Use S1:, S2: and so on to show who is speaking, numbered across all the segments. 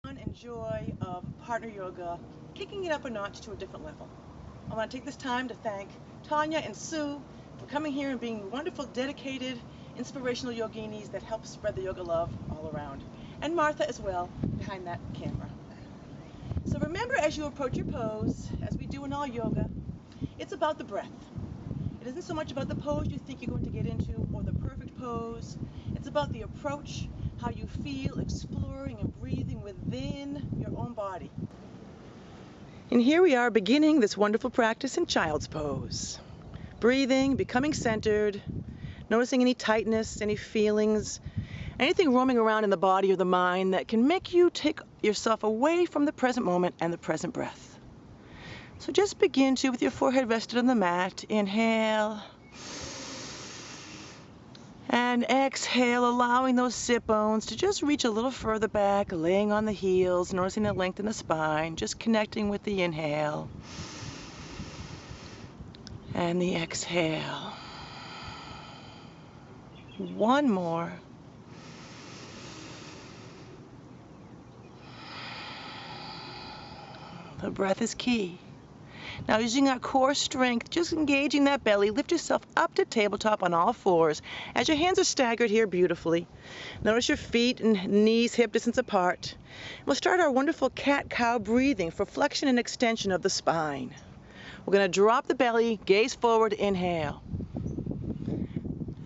S1: And joy of partner yoga, kicking it up a notch to a different level. I want to take this time to thank Tanya and Sue for coming here and being wonderful, dedicated, inspirational yoginis that help spread the yoga love all around. And Martha as well, behind that camera. So remember, as you approach your pose, as we do in all yoga, it's about the breath. It isn't so much about the pose you think you're going to get into or the perfect pose. It's about the approach, how you feel, exploring and breathing within your own body. And here we are beginning this wonderful practice in child's pose. Breathing, becoming centered, noticing any tightness, any feelings, anything roaming around in the body or the mind that can make you take yourself away from the present moment and the present breath. So just begin to, with your forehead rested on the mat, inhale and exhale, allowing those sit bones to just reach a little further back, laying on the heels, noticing the length in the spine, just connecting with the inhale and the exhale. One more. The breath is key. Now, using our core strength, just engaging that belly, lift yourself up to tabletop on all fours as your hands are staggered here beautifully. Notice your feet and knees hip distance apart. We'll start our wonderful cat-cow breathing for flexion and extension of the spine. We're going to drop the belly, gaze forward, inhale.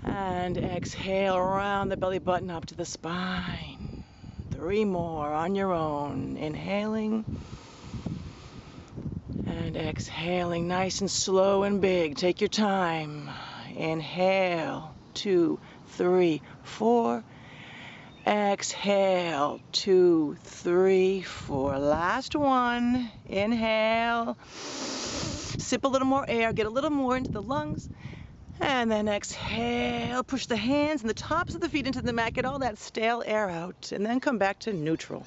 S1: And exhale around the belly button up to the spine. 3 more on your own. Inhaling. And exhaling, nice and slow and big. Take your time. Inhale, 2, 3, 4. Exhale, 2, 3, 4. Last one. Inhale. Sip a little more air, get a little more into the lungs. And then exhale, push the hands and the tops of the feet into the mat, get all that stale air out, and then come back to neutral.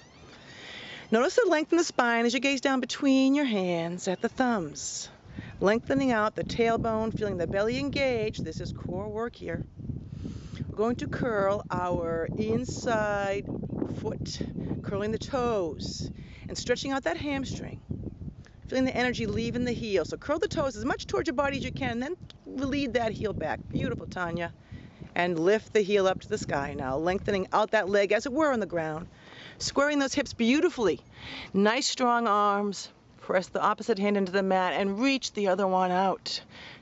S1: Notice the length in the spine as you gaze down between your hands at the thumbs. Lengthening out the tailbone, feeling the belly engage. This is core work here. We're going to curl our inside foot, curling the toes and stretching out that hamstring. Feeling the energy leaving the heel. So curl the toes as much towards your body as you can, and then lead that heel back. Beautiful, Tanya. And lift the heel up to the sky now, lengthening out that leg as it were on the ground. Squaring those hips beautifully. Nice strong arms. Press the opposite hand into the mat and reach the other one out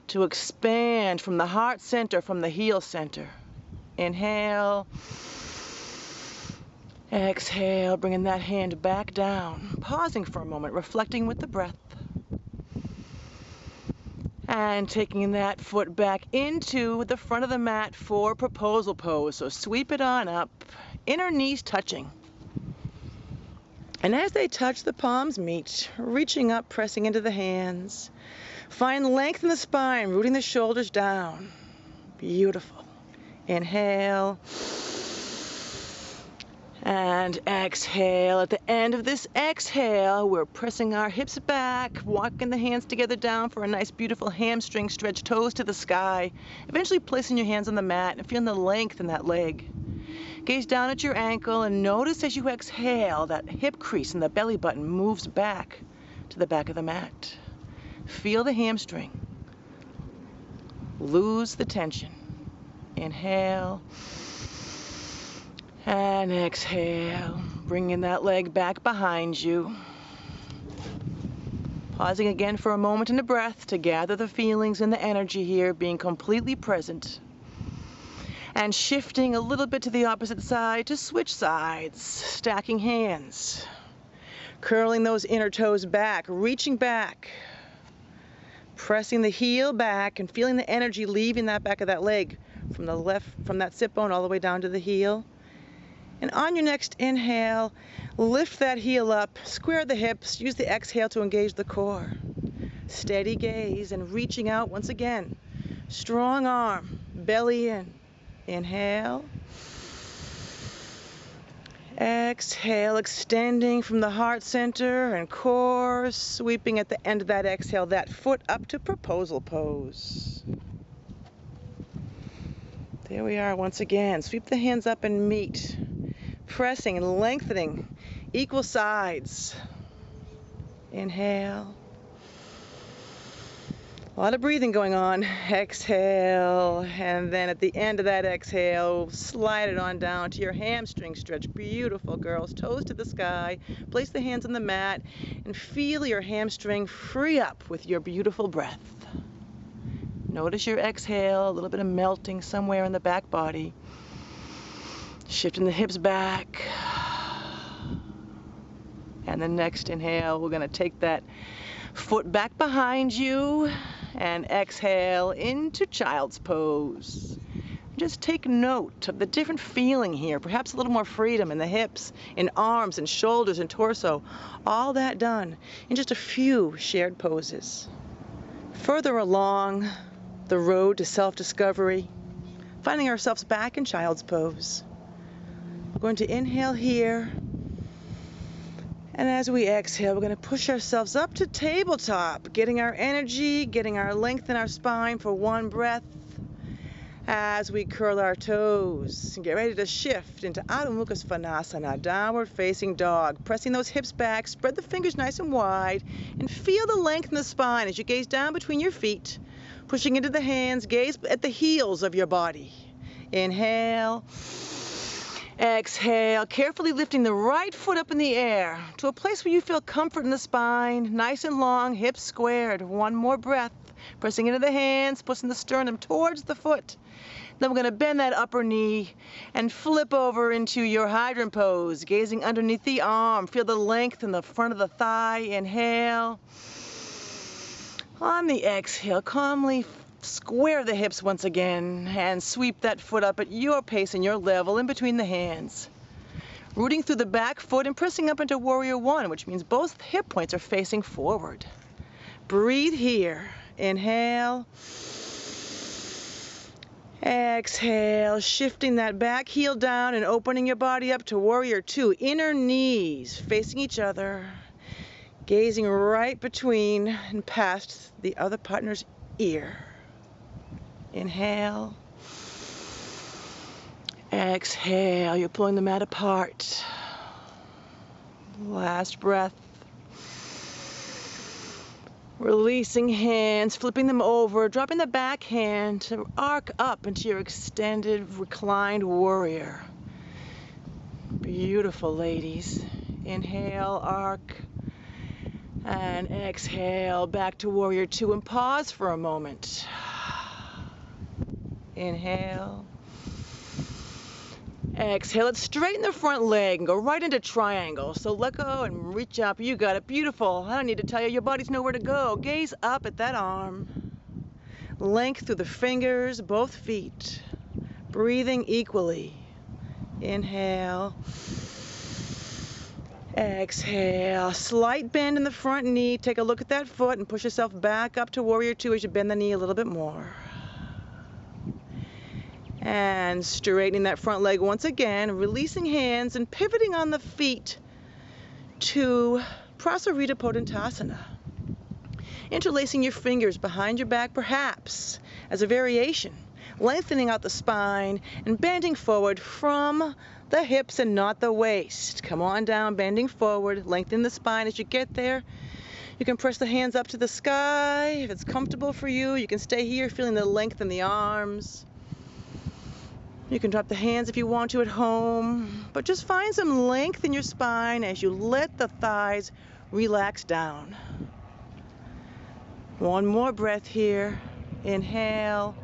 S1: to expand from the heart center, from the heel center. Inhale. Exhale, bringing that hand back down. Pausing for a moment, reflecting with the breath. And taking that foot back into the front of the mat for proposal pose. So sweep it on up, inner knees touching. And as they touch, the palms meet, reaching up, pressing into the hands. Find length in the spine, rooting the shoulders down. Beautiful. Inhale. And exhale. At the end of this exhale, we're pressing our hips back, walking the hands together down for a nice, beautiful hamstring stretch, toes to the sky. Eventually placing your hands on the mat and feeling the length in that leg. Gaze down at your ankle and notice as you exhale, that hip crease and the belly button moves back to the back of the mat. Feel the hamstring. Lose the tension. Inhale. And exhale, bringing that leg back behind you. Pausing again for a moment in the breath to gather the feelings and the energy here, being completely present. And shifting a little bit to the opposite side to switch sides, stacking hands. Curling those inner toes back, reaching back. Pressing the heel back and feeling the energy leaving that back of that leg from the left, from that sit bone all the way down to the heel. And on your next inhale, lift that heel up, square the hips, use the exhale to engage the core. Steady gaze and reaching out once again. Strong arm, belly in. Inhale. Exhale, extending from the heart center and core, sweeping at the end of that exhale, that foot up to proposal pose. There we are once again. Sweep the hands up and meet. Pressing and lengthening equal sides. Inhale. A lot of breathing going on. Exhale, and then at the end of that exhale, slide it on down to your hamstring stretch. Beautiful, girls. Toes to the sky. Place the hands on the mat and feel your hamstring free up with your beautiful breath. Notice your exhale, a little bit of melting somewhere in the back body. Shifting the hips back. And the next inhale, we're going to take that foot back behind you and exhale into child's pose. Just take note of the different feeling here, perhaps a little more freedom in the hips, in arms and shoulders and torso. All that done in just a few shared poses. Further along the road to self-discovery, finding ourselves back in child's pose. We're going to inhale here. And as we exhale, we're going to push ourselves up to tabletop, getting our energy, getting our length in our spine for one breath as we curl our toes and get ready to shift into Adho Mukha Svanasana, downward facing dog. Pressing those hips back, spread the fingers nice and wide, and feel the length in the spine as you gaze down between your feet, pushing into the hands, gaze at the heels of your body. Inhale. Exhale, carefully lifting the right foot up in the air to a place where you feel comfort in the spine, nice and long, hips squared. One more breath, pressing into the hands, pushing the sternum towards the foot. Then we're going to bend that upper knee and flip over into your hydrant pose, gazing underneath the arm. Feel the length in the front of the thigh. Inhale. On the exhale, calmly square the hips once again and sweep that foot up at your pace and your level in between the hands. Rooting through the back foot and pressing up into Warrior One, which means both hip points are facing forward. Breathe here. Inhale. Exhale, shifting that back heel down and opening your body up to Warrior Two. Inner knees facing each other, gazing right between and past the other partner's ear. Inhale. Exhale, you're pulling the mat apart. Last breath. Releasing hands, flipping them over, dropping the back hand to arc up into your extended, reclined warrior. Beautiful, ladies. Inhale, arc. And exhale, back to Warrior Two, and pause for a moment. Inhale. Exhale. Let's straighten the front leg and go right into triangle. So let go and reach up. You got it. Beautiful. I don't need to tell you, your body's nowhere to go. Gaze up at that arm. Length through the fingers, both feet. Breathing equally. Inhale. Exhale. Slight bend in the front knee. Take a look at that foot and push yourself back up to Warrior Two as you bend the knee a little bit more. And straightening that front leg once again, releasing hands and pivoting on the feet to Prasarita Padottanasana. Interlacing your fingers behind your back perhaps as a variation, lengthening out the spine and bending forward from the hips and not the waist. Come on down, bending forward, lengthen the spine as you get there. You can press the hands up to the sky. If it's comfortable for you, you can stay here feeling the length in the arms. You can drop the hands if you want to at home, but just find some length in your spine as you let the thighs relax down. One more breath here. Inhale.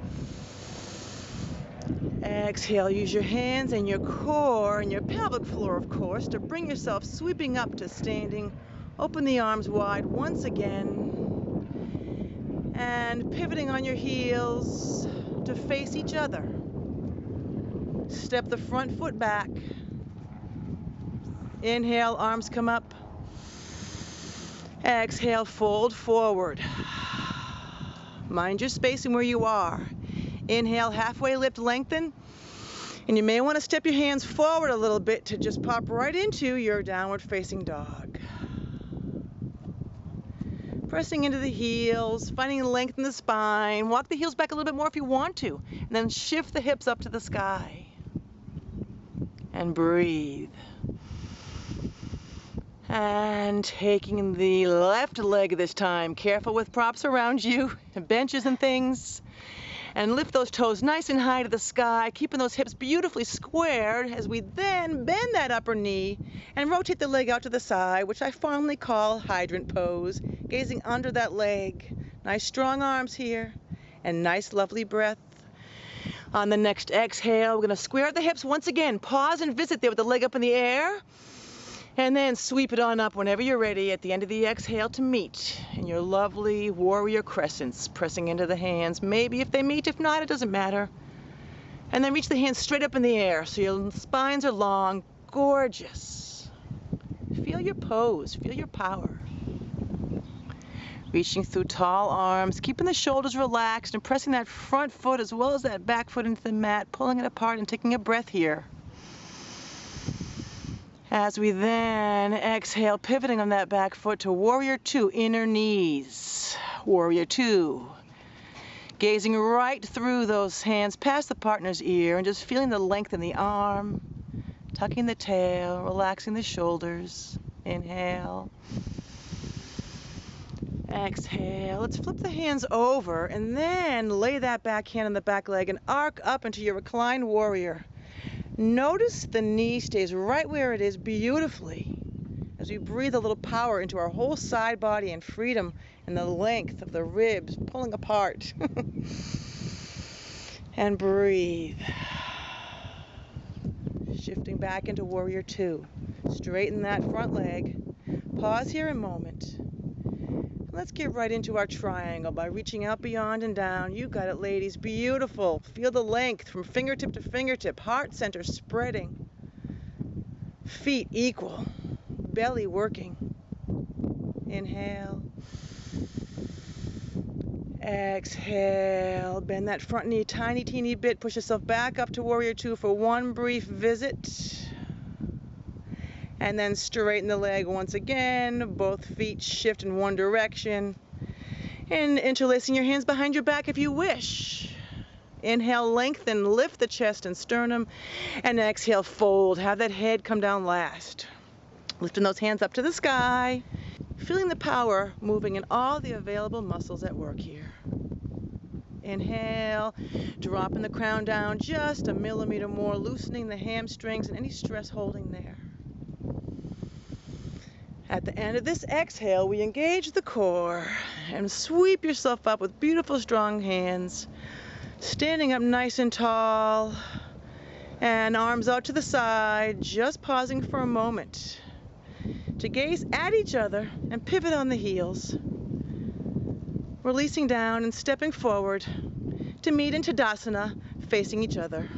S1: Exhale. Use your hands and your core and your pelvic floor, of course, to bring yourself sweeping up to standing. Open the arms wide once again. And pivoting on your heels to face each other. Step the front foot back. Inhale, arms come up. Exhale, fold forward. Mind your spacing where you are. Inhale, halfway lift, lengthen. And you may want to step your hands forward a little bit to just pop right into your downward facing dog. Pressing into the heels, finding length in the spine. Walk the heels back a little bit more if you want to. And then shift the hips up to the sky. And breathe. And taking the left leg this time. Careful with props around you, benches and things. And lift those toes nice and high to the sky, keeping those hips beautifully squared as we then bend that upper knee and rotate the leg out to the side, which I fondly call hydrant pose, gazing under that leg. Nice strong arms here and nice lovely breath. On the next exhale, we're going to square the hips once again. Pause and visit there with the leg up in the air. And then sweep it on up whenever you're ready at the end of the exhale to meet in your lovely warrior crescents, pressing into the hands. Maybe if they meet, if not, it doesn't matter. And then reach the hands straight up in the air so your spines are long. Gorgeous. Feel your pose, feel your power. Reaching through tall arms, keeping the shoulders relaxed and pressing that front foot as well as that back foot into the mat, pulling it apart and taking a breath here. As we then exhale, pivoting on that back foot to Warrior Two, inner knees. Warrior Two. Gazing right through those hands past the partner's ear and just feeling the length in the arm, tucking the tail, relaxing the shoulders. Inhale. Exhale. Let's flip the hands over and then lay that back hand on the back leg and arc up into your reclined warrior. Notice the knee stays right where it is beautifully as we breathe a little power into our whole side body and freedom and the length of the ribs pulling apart. And breathe. Shifting back into Warrior Two. Straighten that front leg. Pause here a moment. Let's get right into our triangle by reaching out beyond and down. You got it, ladies. Beautiful. Feel the length from fingertip to fingertip. Heart center spreading. Feet equal. Belly working. Inhale. Exhale. Bend that front knee a tiny, teeny bit. Push yourself back up to Warrior Two for one brief visit. And then straighten the leg once again. Both feet shift in one direction. And interlacing your hands behind your back if you wish. Inhale, lengthen, lift the chest and sternum. And exhale, fold. Have that head come down last. Lifting those hands up to the sky. Feeling the power moving in all the available muscles at work here. Inhale, dropping the crown down just a millimeter more, loosening the hamstrings and any stress holding there. At the end of this exhale, we engage the core and sweep yourself up with beautiful strong hands, standing up nice and tall, and arms out to the side, just pausing for a moment to gaze at each other and pivot on the heels, releasing down and stepping forward to meet in Tadasana, facing each other,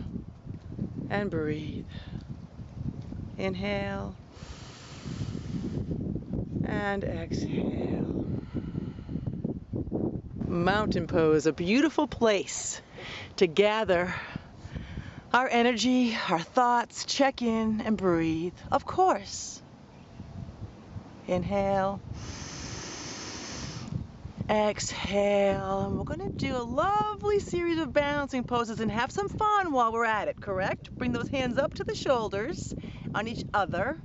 S1: and breathe. Inhale. And exhale. Mountain pose, a beautiful place to gather our energy, our thoughts, check in and breathe. Of course. Inhale. Exhale. And we're going to do a lovely series of balancing poses and have some fun while we're at it, correct? Bring those hands up to the shoulders on each other.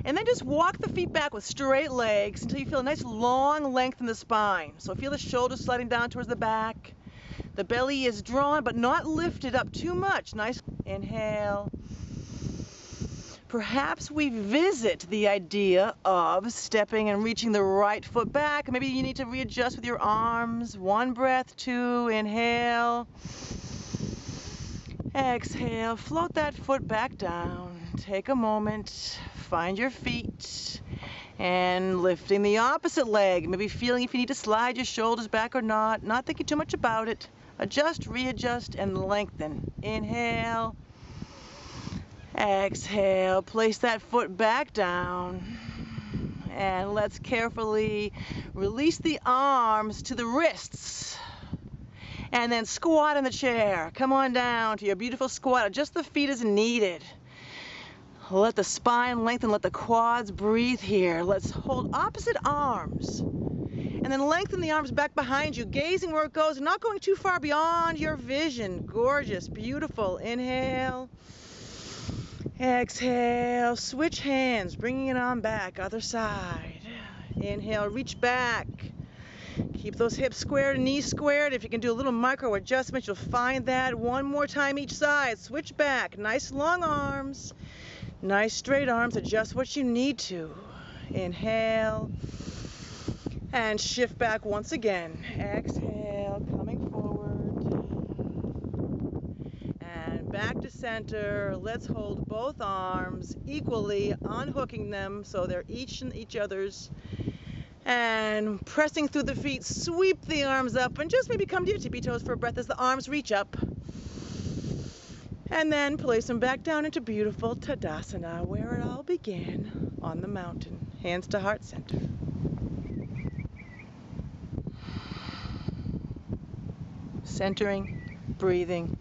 S1: And then just walk the feet back with straight legs until you feel a nice long length in the spine. So feel the shoulders sliding down towards the back. The belly is drawn but not lifted up too much. Nice. Inhale. Perhaps we visit the idea of stepping and reaching the right foot back. Maybe you need to readjust with your arms. One breath, two. Inhale. Exhale. Float that foot back down. Take a moment. Find your feet and lifting the opposite leg. Maybe feeling if you need to slide your shoulders back or not. Not thinking too much about it. Adjust, readjust, and lengthen. Inhale. Exhale. Place that foot back down. And let's carefully release the arms to the wrists. And then squat in the chair. Come on down to your beautiful squat. Adjust the feet as needed. Let the spine lengthen, let the quads breathe here. Let's hold opposite arms. And then lengthen the arms back behind you, gazing where it goes, not going too far beyond your vision. Gorgeous, beautiful. Inhale. Exhale, switch hands, bringing it on back, other side. Inhale, reach back. Keep those hips squared and knees squared. If you can do a little micro adjustment, you'll find that. One more time each side. Switch back. Nice long arms. Nice straight arms. Adjust what you need to. Inhale. And shift back once again. Exhale, coming forward. And back to center. Let's hold both arms equally, unhooking them so they're each in each other's. And pressing through the feet, sweep the arms up and just maybe come to your tippy toes for a breath as the arms reach up. And then place them back down into beautiful Tadasana, where it all began, on the mountain. Hands to heart center. Centering, breathing.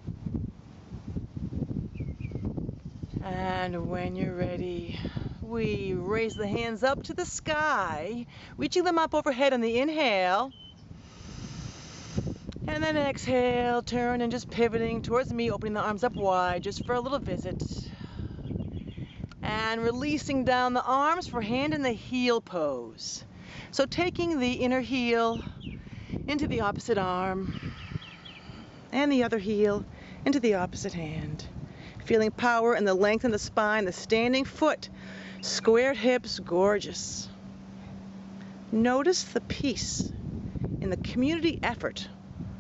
S1: And when you're ready, we raise the hands up to the sky, reaching them up overhead on the inhale. And then exhale, turn and just pivoting towards me, opening the arms up wide just for a little visit. And releasing down the arms for hand in the heel pose. So taking the inner heel into the opposite arm and the other heel into the opposite hand. Feeling power in the length in the spine, the standing foot. Squared hips, gorgeous. Notice the peace in the community effort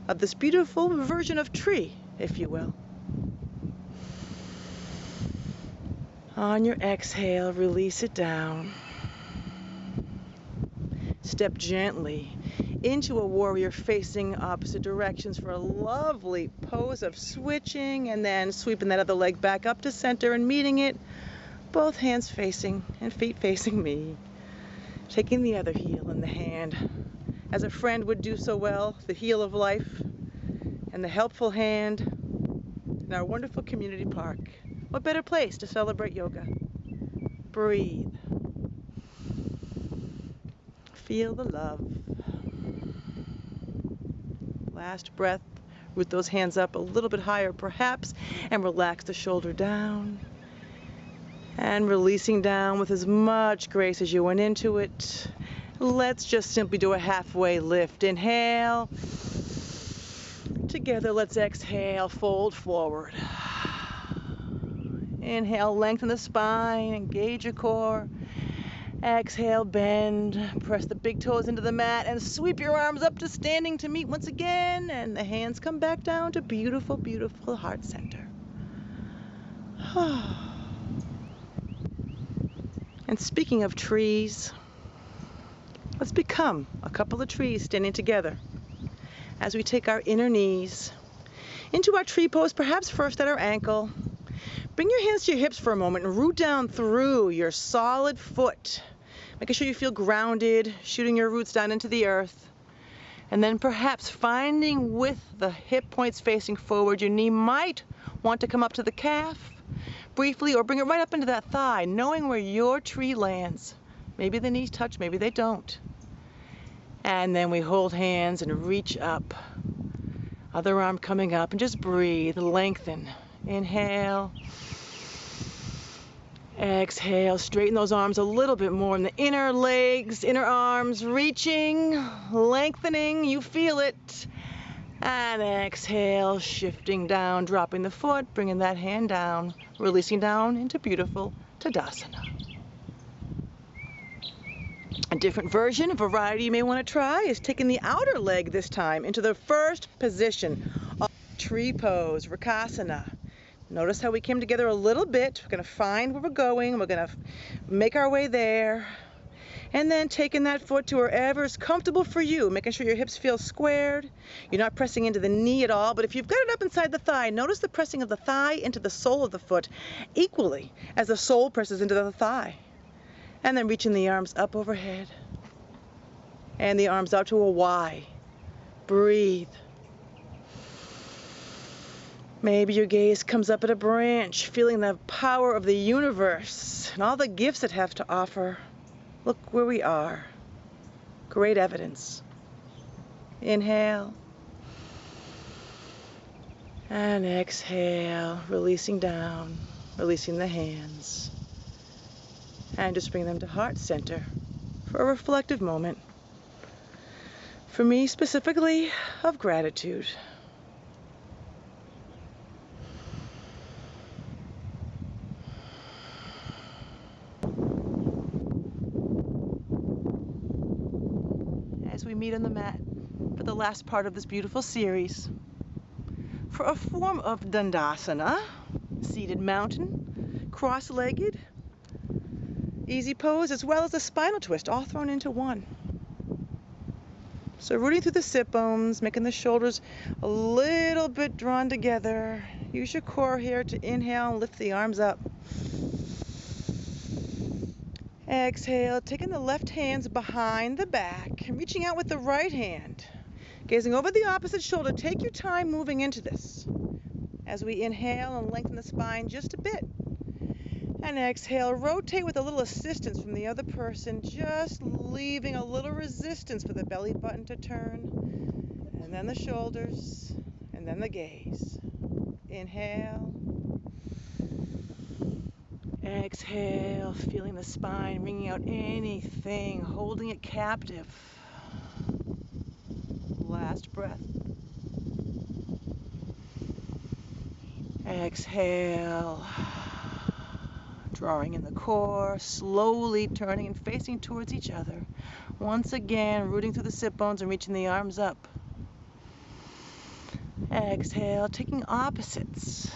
S1: of this beautiful version of tree, if you will. On your exhale, release it down. Step gently into a warrior facing opposite directions for a lovely pose of switching and then sweeping that other leg back up to center and meeting it. Both hands facing and feet facing me. Taking the other heel in the hand, as a friend would do so well, the heel of life and the helpful hand in our wonderful community park. What better place to celebrate yoga? Breathe. Feel the love. Last breath, root those hands up a little bit higher perhaps, and relax the shoulder down. And releasing down with as much grace as you went into it. Let's just simply do a halfway lift. Inhale. Together, let's exhale, fold forward. Inhale, lengthen the spine, engage your core. Exhale, bend, press the big toes into the mat and sweep your arms up to standing to meet once again. And the hands come back down to beautiful, beautiful heart center. And speaking of trees, let's become a couple of trees standing together as we take our inner knees into our tree pose, perhaps first at our ankle. Bring your hands to your hips for a moment and root down through your solid foot, making sure you feel grounded, shooting your roots down into the earth. And then perhaps finding with the hip points facing forward, your knee might want to come up to the calf briefly or bring it right up into that thigh, knowing where your tree lands. Maybe the knees touch, maybe they don't. And then we hold hands and reach up. Other arm coming up and just breathe, lengthen. Inhale. Exhale, straighten those arms a little bit more in the inner legs, inner arms, reaching, lengthening, you feel it. And exhale, shifting down, dropping the foot, bringing that hand down, releasing down into beautiful Tadasana. A different version, a variety you may want to try is taking the outer leg this time into the first position of tree pose, Vrksasana. Notice how we came together a little bit. We're going to find where we're going. We're going to make our way there. And then taking that foot to wherever is comfortable for you, making sure your hips feel squared. You're not pressing into the knee at all, but if you've got it up inside the thigh, notice the pressing of the thigh into the sole of the foot equally as the sole presses into the thigh. And then reaching the arms up overhead and the arms out to a Y. Breathe. Maybe your gaze comes up at a branch, feeling the power of the universe and all the gifts it has to offer. Look where we are. Great evidence. Inhale. And exhale, releasing down. releasing the hands. And just bring them to heart center for a reflective moment. For me specifically, of gratitude. As we meet on the mat for the last part of this beautiful series, for a form of Dandasana, seated mountain, cross-legged, easy pose, as well as a spinal twist, all thrown into one. So rooting through the sit bones, making the shoulders a little bit drawn together. Use your core here to inhale and lift the arms up. Exhale, taking the left hands behind the back and reaching out with the right hand. Gazing over the opposite shoulder, take your time moving into this. As we inhale and lengthen the spine just a bit. And exhale, rotate with a little assistance from the other person, just leaving a little resistance for the belly button to turn. And then the shoulders, and then the gaze. Inhale. Exhale, feeling the spine, wringing out anything, holding it captive. Last breath. Exhale, drawing in the core, slowly turning and facing towards each other. Once again, rooting through the sit bones and reaching the arms up. Exhale, taking opposites.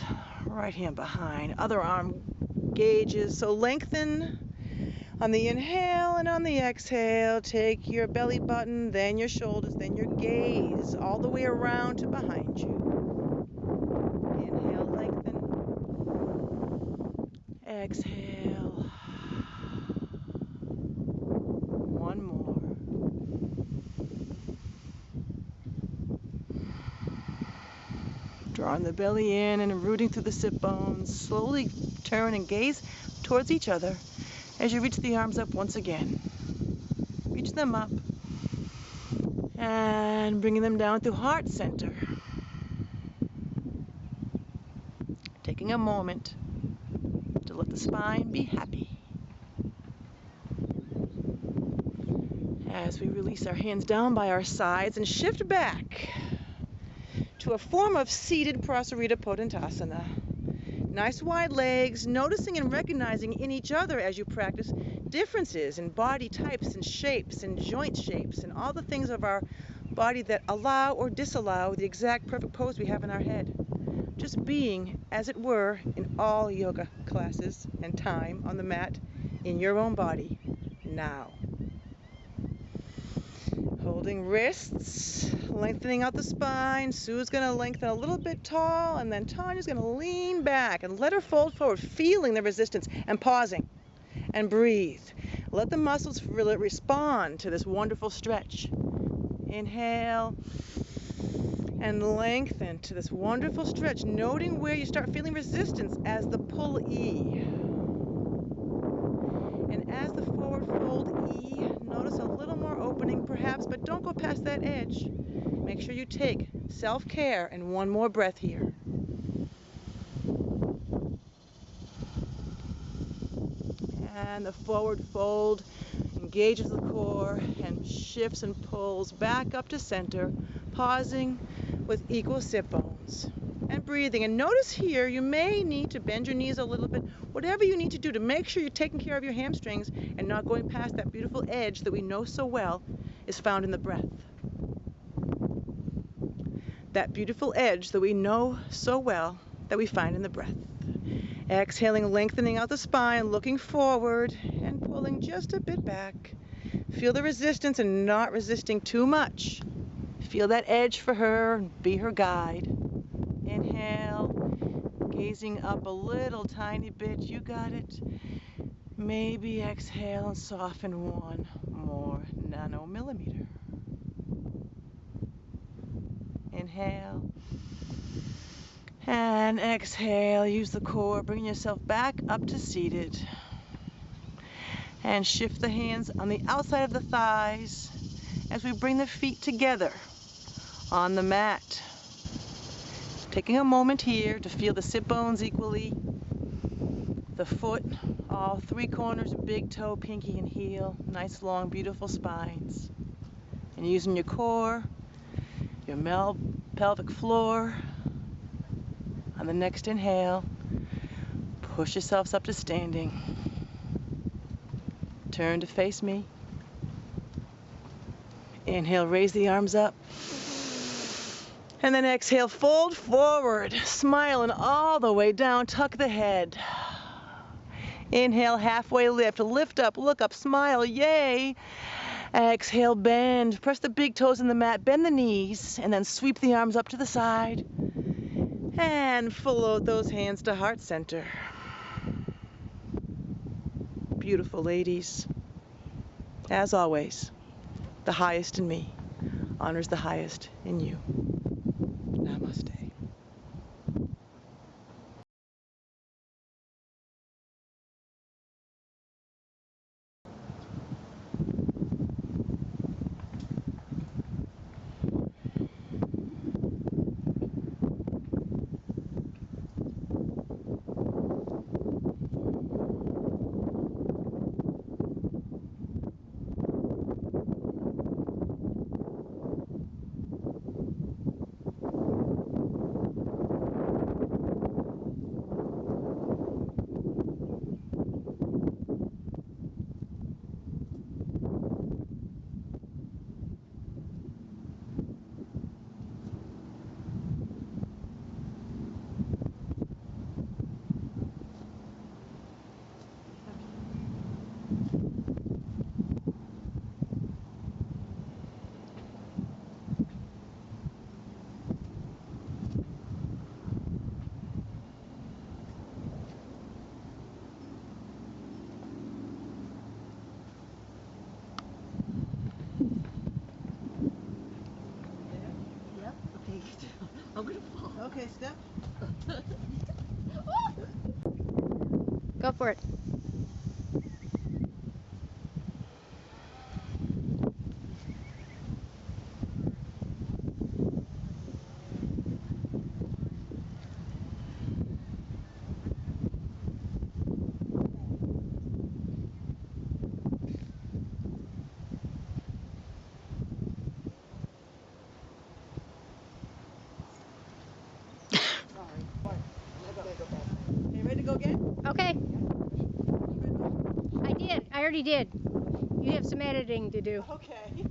S1: Right hand behind, other arm gauges. So lengthen on the inhale, and on the exhale, take your belly button, then your shoulders, then your gaze all the way around to behind you. Inhale, lengthen. Exhale. One more. Drawing the belly in and rooting through the sit bones. Slowly turn and gaze towards each other as you reach the arms up once again. Reach them up and bringing them down through heart center. Taking a moment to let the spine be happy. As we release our hands down by our sides and shift back to a form of seated Prasarita Pottantasana. Nice wide legs, noticing and recognizing in each other as you practice differences in body types and shapes and joint shapes and all the things of our body that allow or disallow the exact perfect pose we have in our head. Just being, as it were, in all yoga classes and time on the mat in your own body now. Holding wrists, lengthening out the spine. Sue's going to lengthen a little bit tall, and then Tanya's going to lean back and let her fold forward, feeling the resistance and pausing. And breathe. Let the muscles really respond to this wonderful stretch. Inhale and lengthen to this wonderful stretch, noting where you start feeling resistance as the pull E. And as the forward fold E, notice a little more opening perhaps, but don't go past that edge. Make sure you take self-care and one more breath here. And the forward fold engages the core and shifts and pulls back up to center, pausing with equal sit bones. And breathing. And notice here, you may need to bend your knees a little bit, whatever you need to do to make sure you're taking care of your hamstrings and not going past that beautiful edge that we know so well is found in the breath. That beautiful edge that we know so well that we find in the breath. Exhaling, lengthening out the spine, looking forward and pulling just a bit back. Feel the resistance and not resisting too much. Feel that edge for her and be her guide. Inhale, gazing up a little tiny bit, you got it. Maybe exhale and soften one more nanomillimeter. Inhale and exhale, use the core, bring yourself back up to seated. And shift the hands on the outside of the thighs as we bring the feet together on the mat. Taking a moment here to feel the sit bones equally. the foot, all three corners, big toe, pinky, and heel. Nice, long, beautiful spines. And using your core, your pelvic floor. On the next inhale, push yourselves up to standing. Turn to face me. Inhale, raise the arms up. And then exhale, fold forward, smiling all the way down, tuck the head. Inhale, halfway lift, lift up, look up, smile, yay. Exhale, bend, press the big toes in the mat, bend the knees, and then sweep the arms up to the side. And float those hands to heart center. Beautiful ladies. As always, the highest in me honors the highest in you. Namaste.
S2: I'm gonna fall.
S1: Okay, step.
S3: Go for it.
S1: Okay, ready to go again?
S3: Okay. I did. I already did. You have some editing to do.
S1: Okay.